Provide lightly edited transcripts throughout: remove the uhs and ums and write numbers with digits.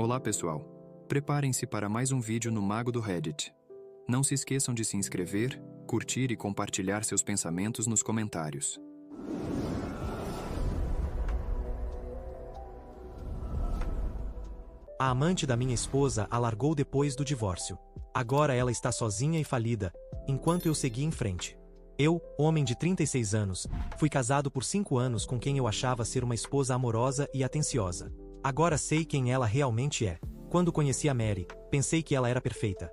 Olá pessoal, preparem-se para mais um vídeo no Mago do Reddit. Não se esqueçam de se inscrever, curtir e compartilhar seus pensamentos nos comentários. A amante da minha esposa a largou depois do divórcio. Agora ela está sozinha e falida, enquanto eu segui em frente. Eu, homem de 36 anos, fui casado por 5 anos com quem eu achava ser uma esposa amorosa e atenciosa. Agora sei quem ela realmente é. Quando conheci a Mary, pensei que ela era perfeita.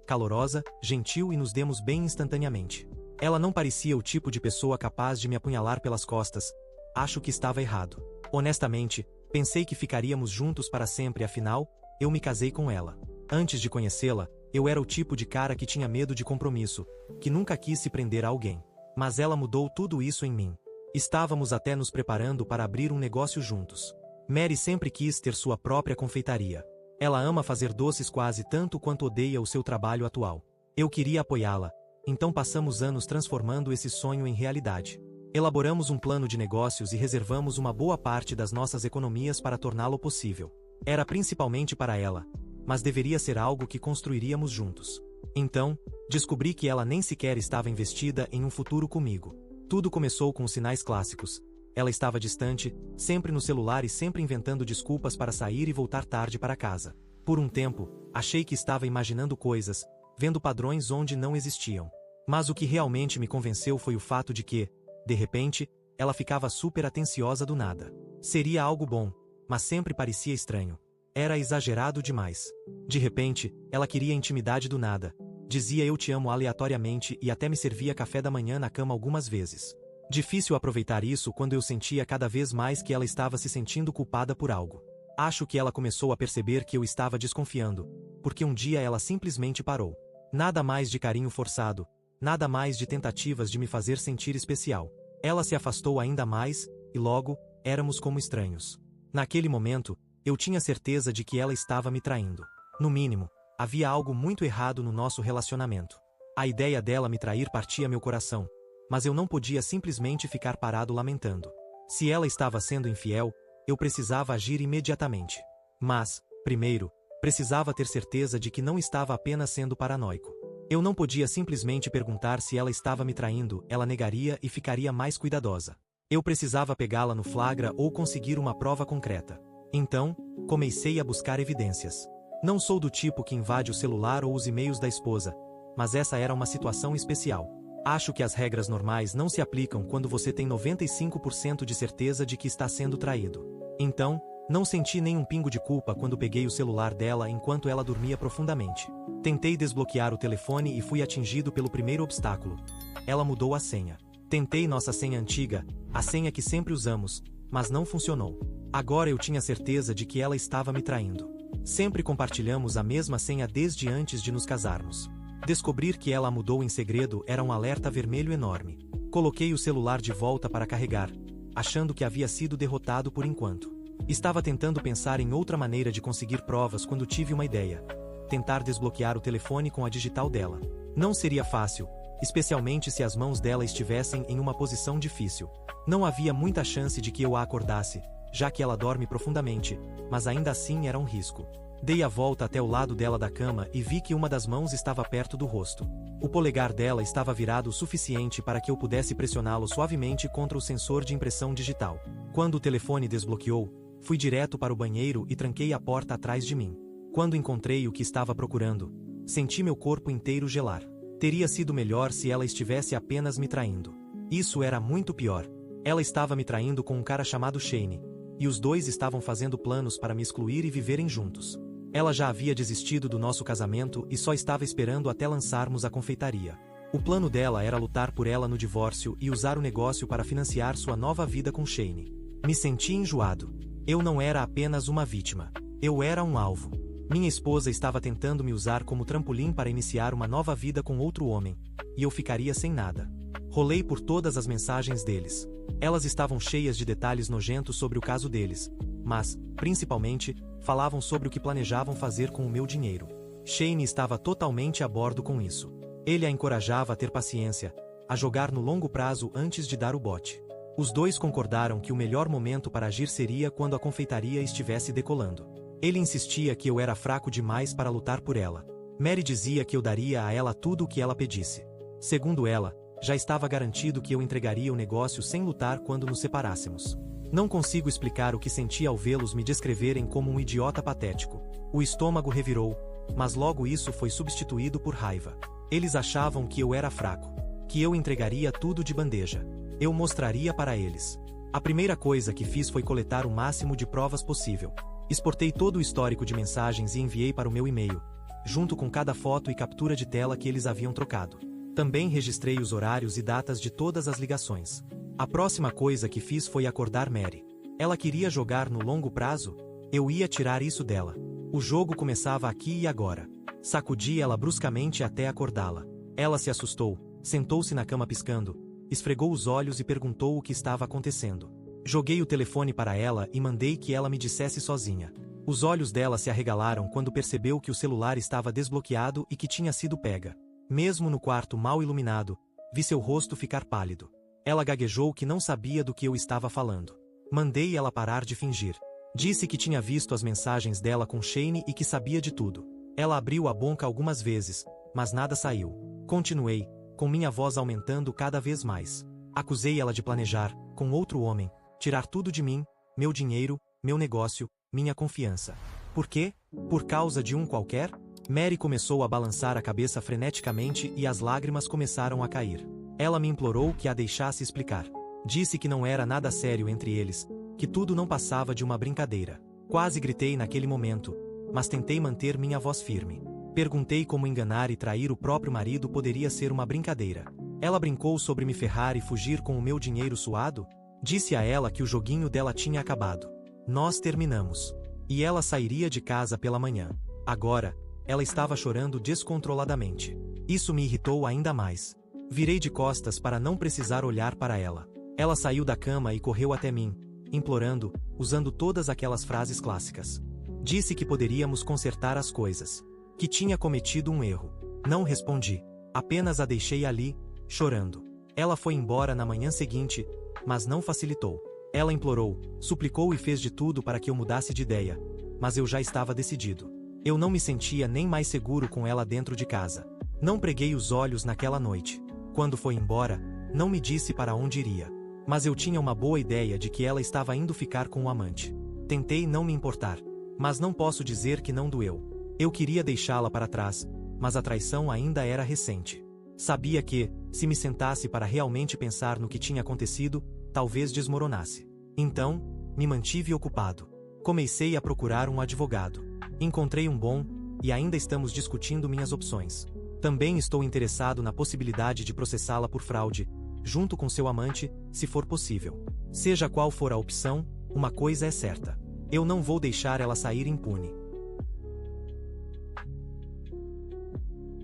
Calorosa, gentil e nos demos bem instantaneamente. Ela não parecia o tipo de pessoa capaz de me apunhalar pelas costas. Acho que estava errado. Honestamente, pensei que ficaríamos juntos para sempre, afinal, eu me casei com ela. Antes de conhecê-la, eu era o tipo de cara que tinha medo de compromisso, que nunca quis se prender a alguém. Mas ela mudou tudo isso em mim. Estávamos até nos preparando para abrir um negócio juntos. Mary sempre quis ter sua própria confeitaria. Ela ama fazer doces quase tanto quanto odeia o seu trabalho atual. Eu queria apoiá-la, então passamos anos transformando esse sonho em realidade. Elaboramos um plano de negócios e reservamos uma boa parte das nossas economias para torná-lo possível. Era principalmente para ela, mas deveria ser algo que construiríamos juntos. Então, descobri que ela nem sequer estava investida em um futuro comigo. Tudo começou com os sinais clássicos. Ela estava distante, sempre no celular e sempre inventando desculpas para sair e voltar tarde para casa. Por um tempo, achei que estava imaginando coisas, vendo padrões onde não existiam. Mas o que realmente me convenceu foi o fato de que, de repente, ela ficava super atenciosa do nada. Seria algo bom, mas sempre parecia estranho. Era exagerado demais. De repente, ela queria intimidade do nada. Dizia eu te amo aleatoriamente e até me servia café da manhã na cama algumas vezes. Difícil aproveitar isso quando eu sentia cada vez mais que ela estava se sentindo culpada por algo. Acho que ela começou a perceber que eu estava desconfiando, porque um dia ela simplesmente parou. Nada mais de carinho forçado, nada mais de tentativas de me fazer sentir especial. Ela se afastou ainda mais, e logo, éramos como estranhos. Naquele momento, eu tinha certeza de que ela estava me traindo. No mínimo, havia algo muito errado no nosso relacionamento. A ideia dela me trair partia meu coração, mas eu não podia simplesmente ficar parado lamentando. Se ela estava sendo infiel, eu precisava agir imediatamente. Mas, primeiro, precisava ter certeza de que não estava apenas sendo paranoico. Eu não podia simplesmente perguntar se ela estava me traindo, ela negaria e ficaria mais cuidadosa. Eu precisava pegá-la no flagra ou conseguir uma prova concreta. Então, comecei a buscar evidências. Não sou do tipo que invade o celular ou os e-mails da esposa, mas essa era uma situação especial. Acho que as regras normais não se aplicam quando você tem 95% de certeza de que está sendo traído. Então, não senti nenhum pingo de culpa quando peguei o celular dela enquanto ela dormia profundamente. Tentei desbloquear o telefone e fui atingido pelo primeiro obstáculo. Ela mudou a senha. Tentei nossa senha antiga, a senha que sempre usamos, mas não funcionou. Agora eu tinha certeza de que ela estava me traindo. Sempre compartilhamos a mesma senha desde antes de nos casarmos. Descobrir que ela a mudou em segredo era um alerta vermelho enorme. Coloquei o celular de volta para carregar, achando que havia sido derrotado por enquanto. Estava tentando pensar em outra maneira de conseguir provas quando tive uma ideia. Tentar desbloquear o telefone com a digital dela. Não seria fácil, especialmente se as mãos dela estivessem em uma posição difícil. Não havia muita chance de que eu a acordasse, já que ela dorme profundamente, mas ainda assim era um risco. Dei a volta até o lado dela da cama e vi que uma das mãos estava perto do rosto. O polegar dela estava virado o suficiente para que eu pudesse pressioná-lo suavemente contra o sensor de impressão digital. Quando o telefone desbloqueou, fui direto para o banheiro e tranquei a porta atrás de mim. Quando encontrei o que estava procurando, senti meu corpo inteiro gelar. Teria sido melhor se ela estivesse apenas me traindo. Isso era muito pior. Ela estava me traindo com um cara chamado Shane, e os dois estavam fazendo planos para me excluir e viverem juntos. Ela já havia desistido do nosso casamento e só estava esperando até lançarmos a confeitaria. O plano dela era lutar por ela no divórcio e usar o negócio para financiar sua nova vida com Shane. Me senti enjoado. Eu não era apenas uma vítima. Eu era um alvo. Minha esposa estava tentando me usar como trampolim para iniciar uma nova vida com outro homem, e eu ficaria sem nada. Rolei por todas as mensagens deles. Elas estavam cheias de detalhes nojentos sobre o caso deles, mas, principalmente, falavam sobre o que planejavam fazer com o meu dinheiro. Shane estava totalmente a bordo com isso. Ele a encorajava a ter paciência, a jogar no longo prazo antes de dar o bote. Os dois concordaram que o melhor momento para agir seria quando a confeitaria estivesse decolando. Ele insistia que eu era fraco demais para lutar por ela. Mary dizia que eu daria a ela tudo o que ela pedisse. Segundo ela, já estava garantido que eu entregaria o negócio sem lutar quando nos separássemos. Não consigo explicar o que senti ao vê-los me descreverem como um idiota patético. O estômago revirou, mas logo isso foi substituído por raiva. Eles achavam que eu era fraco, que eu entregaria tudo de bandeja. Eu mostraria para eles. A primeira coisa que fiz foi coletar o máximo de provas possível. Exportei todo o histórico de mensagens e enviei para o meu e-mail, junto com cada foto e captura de tela que eles haviam trocado. Também registrei os horários e datas de todas as ligações. A próxima coisa que fiz foi acordar Mary. Ela queria jogar no longo prazo? Eu ia tirar isso dela. O jogo começava aqui e agora. Sacudi ela bruscamente até acordá-la. Ela se assustou, sentou-se na cama piscando, esfregou os olhos e perguntou o que estava acontecendo. Joguei o telefone para ela e mandei que ela me dissesse sozinha. Os olhos dela se arregalaram quando percebeu que o celular estava desbloqueado e que tinha sido pega. Mesmo no quarto mal iluminado, vi seu rosto ficar pálido. Ela gaguejou que não sabia do que eu estava falando. Mandei ela parar de fingir. Disse que tinha visto as mensagens dela com Shane e que sabia de tudo. Ela abriu a boca algumas vezes, mas nada saiu. Continuei, com minha voz aumentando cada vez mais. Acusei ela de planejar, com outro homem, tirar tudo de mim, meu dinheiro, meu negócio, minha confiança. Por quê? Por causa de um qualquer? Mary começou a balançar a cabeça freneticamente e as lágrimas começaram a cair. Ela me implorou que a deixasse explicar. Disse que não era nada sério entre eles, que tudo não passava de uma brincadeira. Quase gritei naquele momento, mas tentei manter minha voz firme. Perguntei como enganar e trair o próprio marido poderia ser uma brincadeira. Ela brincou sobre me ferrar e fugir com o meu dinheiro suado? Disse a ela que o joguinho dela tinha acabado. Nós terminamos. E ela sairia de casa pela manhã. Agora, ela estava chorando descontroladamente. Isso me irritou ainda mais. Virei de costas para não precisar olhar para ela. Ela saiu da cama e correu até mim, implorando, usando todas aquelas frases clássicas. Disse que poderíamos consertar as coisas. Que tinha cometido um erro. Não respondi. Apenas a deixei ali, chorando. Ela foi embora na manhã seguinte, mas não facilitou. Ela implorou, suplicou e fez de tudo para que eu mudasse de ideia, mas eu já estava decidido. Eu não me sentia nem mais seguro com ela dentro de casa. Não preguei os olhos naquela noite. Quando foi embora, não me disse para onde iria. Mas eu tinha uma boa ideia de que ela estava indo ficar com o amante. Tentei não me importar, mas não posso dizer que não doeu. Eu queria deixá-la para trás, mas a traição ainda era recente. Sabia que, se me sentasse para realmente pensar no que tinha acontecido, talvez desmoronasse. Então, me mantive ocupado. Comecei a procurar um advogado. Encontrei um bom, e ainda estamos discutindo minhas opções. Também estou interessado na possibilidade de processá-la por fraude, junto com seu amante, se for possível. Seja qual for a opção, uma coisa é certa. Eu não vou deixar ela sair impune.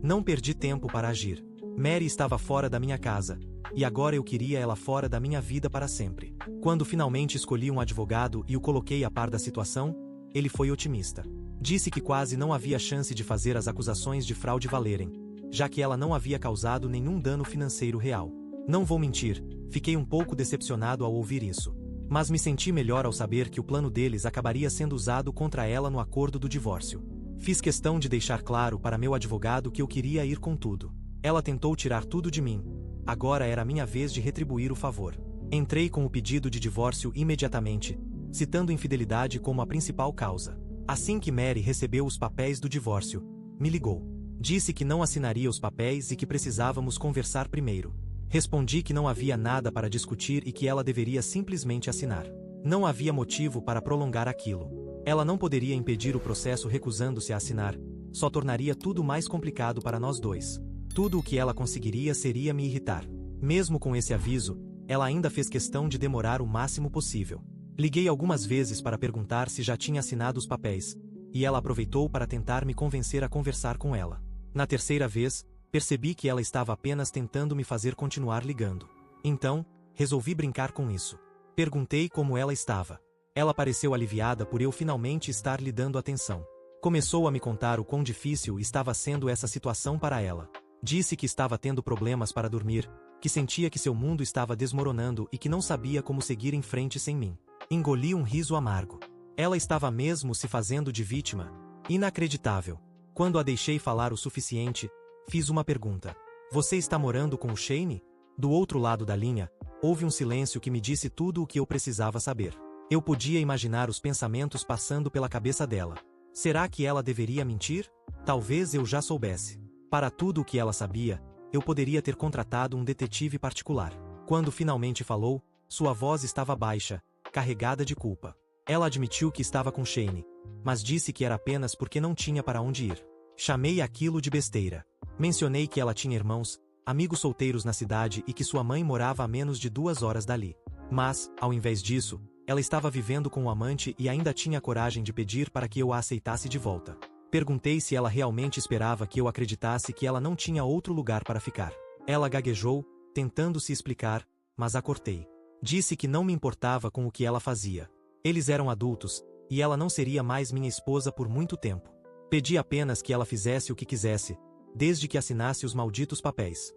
Não perdi tempo para agir. Mary estava fora da minha casa, e agora eu queria ela fora da minha vida para sempre. Quando finalmente escolhi um advogado e o coloquei a par da situação, ele foi otimista. Disse que quase não havia chance de fazer as acusações de fraude valerem, já que ela não havia causado nenhum dano financeiro real. Não vou mentir, fiquei um pouco decepcionado ao ouvir isso. Mas me senti melhor ao saber que o plano deles acabaria sendo usado contra ela no acordo do divórcio. Fiz questão de deixar claro para meu advogado que eu queria ir com tudo. Ela tentou tirar tudo de mim. Agora era minha vez de retribuir o favor. Entrei com o pedido de divórcio imediatamente, citando infidelidade como a principal causa. Assim que Mary recebeu os papéis do divórcio, me ligou. Disse que não assinaria os papéis e que precisávamos conversar primeiro. Respondi que não havia nada para discutir e que ela deveria simplesmente assinar. Não havia motivo para prolongar aquilo. Ela não poderia impedir o processo recusando-se a assinar, só tornaria tudo mais complicado para nós dois. Tudo o que ela conseguiria seria me irritar. Mesmo com esse aviso, ela ainda fez questão de demorar o máximo possível. Liguei algumas vezes para perguntar se já tinha assinado os papéis, e ela aproveitou para tentar me convencer a conversar com ela. Na terceira vez, percebi que ela estava apenas tentando me fazer continuar ligando. Então, resolvi brincar com isso. Perguntei como ela estava. Ela pareceu aliviada por eu finalmente estar lhe dando atenção. Começou a me contar o quão difícil estava sendo essa situação para ela. Disse que estava tendo problemas para dormir, que sentia que seu mundo estava desmoronando e que não sabia como seguir em frente sem mim. Engoli um riso amargo. Ela estava mesmo se fazendo de vítima. Inacreditável. Quando a deixei falar o suficiente, fiz uma pergunta. Você está morando com o Shane? Do outro lado da linha, houve um silêncio que me disse tudo o que eu precisava saber. Eu podia imaginar os pensamentos passando pela cabeça dela. Será que ela deveria mentir? Talvez eu já soubesse. Para tudo o que ela sabia, eu poderia ter contratado um detetive particular. Quando finalmente falou, sua voz estava baixa, carregada de culpa. Ela admitiu que estava com Shane, mas disse que era apenas porque não tinha para onde ir. Chamei aquilo de besteira. Mencionei que ela tinha irmãos, amigos solteiros na cidade e que sua mãe morava a menos de 2 horas dali. Mas, ao invés disso, ela estava vivendo com um amante e ainda tinha coragem de pedir para que eu a aceitasse de volta. Perguntei se ela realmente esperava que eu acreditasse que ela não tinha outro lugar para ficar. Ela gaguejou, tentando se explicar, mas a cortei. Disse que não me importava com o que ela fazia. Eles eram adultos, e ela não seria mais minha esposa por muito tempo. Pedi apenas que ela fizesse o que quisesse, desde que assinasse os malditos papéis.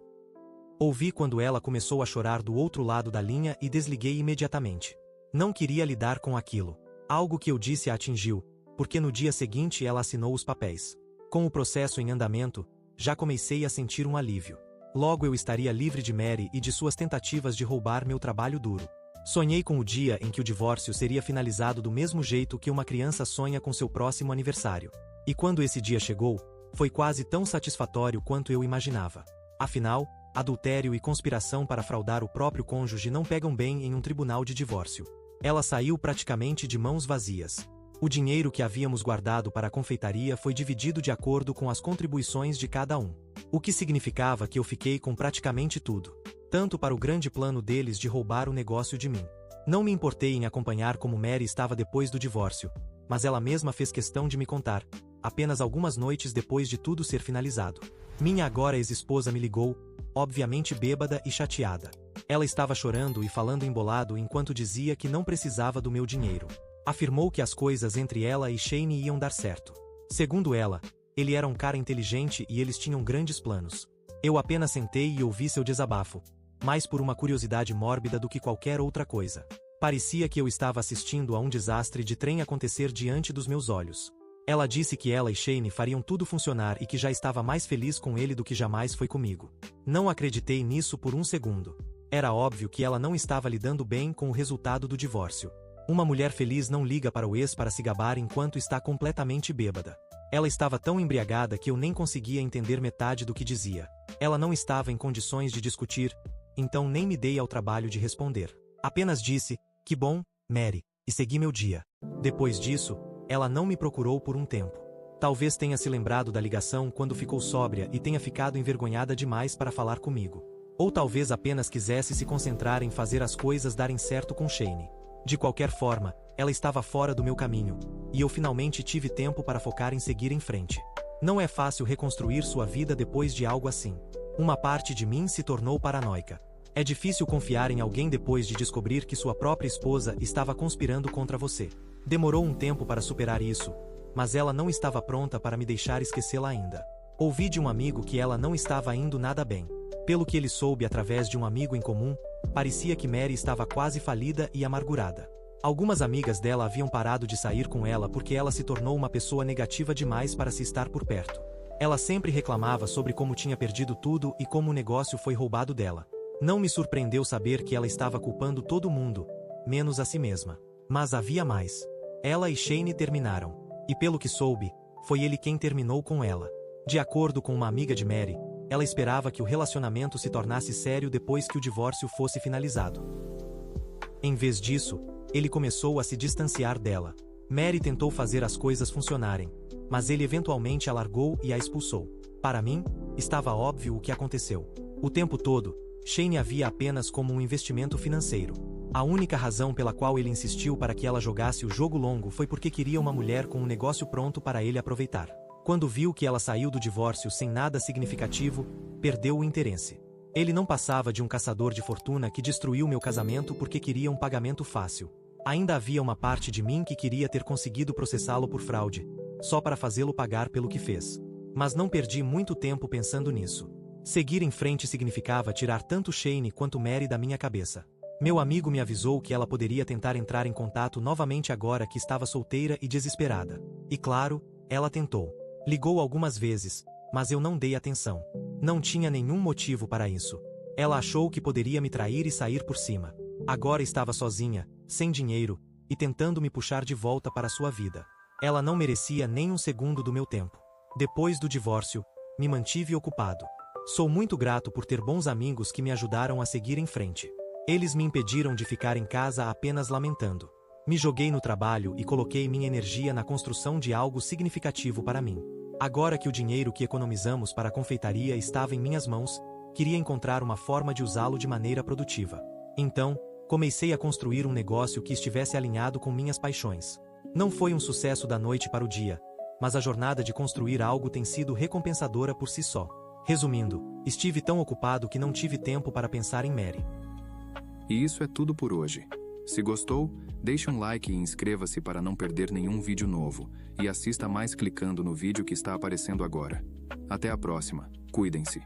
Ouvi quando ela começou a chorar do outro lado da linha e desliguei imediatamente. Não queria lidar com aquilo. Algo que eu disse a atingiu, porque no dia seguinte ela assinou os papéis. Com o processo em andamento, já comecei a sentir um alívio. Logo eu estaria livre de Mary e de suas tentativas de roubar meu trabalho duro. Sonhei com o dia em que o divórcio seria finalizado do mesmo jeito que uma criança sonha com seu próximo aniversário. E quando esse dia chegou, foi quase tão satisfatório quanto eu imaginava. Afinal, adultério e conspiração para fraudar o próprio cônjuge não pegam bem em um tribunal de divórcio. Ela saiu praticamente de mãos vazias. O dinheiro que havíamos guardado para a confeitaria foi dividido de acordo com as contribuições de cada um. O que significava que eu fiquei com praticamente tudo. Tanto para o grande plano deles de roubar o negócio de mim. Não me importei em acompanhar como Mary estava depois do divórcio, mas ela mesma fez questão de me contar, apenas algumas noites depois de tudo ser finalizado. Minha agora ex-esposa me ligou, obviamente bêbada e chateada. Ela estava chorando e falando embolado enquanto dizia que não precisava do meu dinheiro. Afirmou que as coisas entre ela e Shane iam dar certo. Segundo ela, ele era um cara inteligente e eles tinham grandes planos. Eu apenas sentei e ouvi seu desabafo, mais por uma curiosidade mórbida do que qualquer outra coisa. Parecia que eu estava assistindo a um desastre de trem acontecer diante dos meus olhos. Ela disse que ela e Shane fariam tudo funcionar e que já estava mais feliz com ele do que jamais foi comigo. Não acreditei nisso por um segundo. Era óbvio que ela não estava lidando bem com o resultado do divórcio. Uma mulher feliz não liga para o ex para se gabar enquanto está completamente bêbada. Ela estava tão embriagada que eu nem conseguia entender metade do que dizia. Ela não estava em condições de discutir, então nem me dei ao trabalho de responder. Apenas disse, que bom, Mary, e segui meu dia. Depois disso, ela não me procurou por um tempo. Talvez tenha se lembrado da ligação quando ficou sóbria e tenha ficado envergonhada demais para falar comigo. Ou talvez apenas quisesse se concentrar em fazer as coisas darem certo com Shane. De qualquer forma, ela estava fora do meu caminho, e eu finalmente tive tempo para focar em seguir em frente. Não é fácil reconstruir sua vida depois de algo assim. Uma parte de mim se tornou paranoica. É difícil confiar em alguém depois de descobrir que sua própria esposa estava conspirando contra você. Demorou um tempo para superar isso, mas ela não estava pronta para me deixar esquecê-la ainda. Ouvi de um amigo que ela não estava indo nada bem. Pelo que ele soube através de um amigo em comum, parecia que Mary estava quase falida e amargurada. Algumas amigas dela haviam parado de sair com ela porque ela se tornou uma pessoa negativa demais para se estar por perto. Ela sempre reclamava sobre como tinha perdido tudo e como o negócio foi roubado dela. Não me surpreendeu saber que ela estava culpando todo mundo, menos a si mesma. Mas havia mais. Ela e Shane terminaram. E pelo que soube, foi ele quem terminou com ela. De acordo com uma amiga de Mary, ela esperava que o relacionamento se tornasse sério depois que o divórcio fosse finalizado. Em vez disso, ele começou a se distanciar dela. Mary tentou fazer as coisas funcionarem, mas ele eventualmente a largou e a expulsou. Para mim, estava óbvio o que aconteceu. O tempo todo, Shane a via apenas como um investimento financeiro. A única razão pela qual ele insistiu para que ela jogasse o jogo longo foi porque queria uma mulher com um negócio pronto para ele aproveitar. Quando viu que ela saiu do divórcio sem nada significativo, perdeu o interesse. Ele não passava de um caçador de fortuna que destruiu meu casamento porque queria um pagamento fácil. Ainda havia uma parte de mim que queria ter conseguido processá-lo por fraude, só para fazê-lo pagar pelo que fez. Mas não perdi muito tempo pensando nisso. Seguir em frente significava tirar tanto Shane quanto Mary da minha cabeça. Meu amigo me avisou que ela poderia tentar entrar em contato novamente agora que estava solteira e desesperada. E claro, ela tentou. Ligou algumas vezes, mas eu não dei atenção. Não tinha nenhum motivo para isso. Ela achou que poderia me trair e sair por cima. Agora estava sozinha, sem dinheiro, e tentando me puxar de volta para sua vida. Ela não merecia nem um segundo do meu tempo. Depois do divórcio, me mantive ocupado. Sou muito grato por ter bons amigos que me ajudaram a seguir em frente. Eles me impediram de ficar em casa apenas lamentando. Me joguei no trabalho e coloquei minha energia na construção de algo significativo para mim. Agora que o dinheiro que economizamos para a confeitaria estava em minhas mãos, queria encontrar uma forma de usá-lo de maneira produtiva. Então, comecei a construir um negócio que estivesse alinhado com minhas paixões. Não foi um sucesso da noite para o dia, mas a jornada de construir algo tem sido recompensadora por si só. Resumindo, estive tão ocupado que não tive tempo para pensar em Mary. E isso é tudo por hoje. Se gostou, deixe um like e inscreva-se para não perder nenhum vídeo novo, e assista mais clicando no vídeo que está aparecendo agora. Até a próxima, cuidem-se.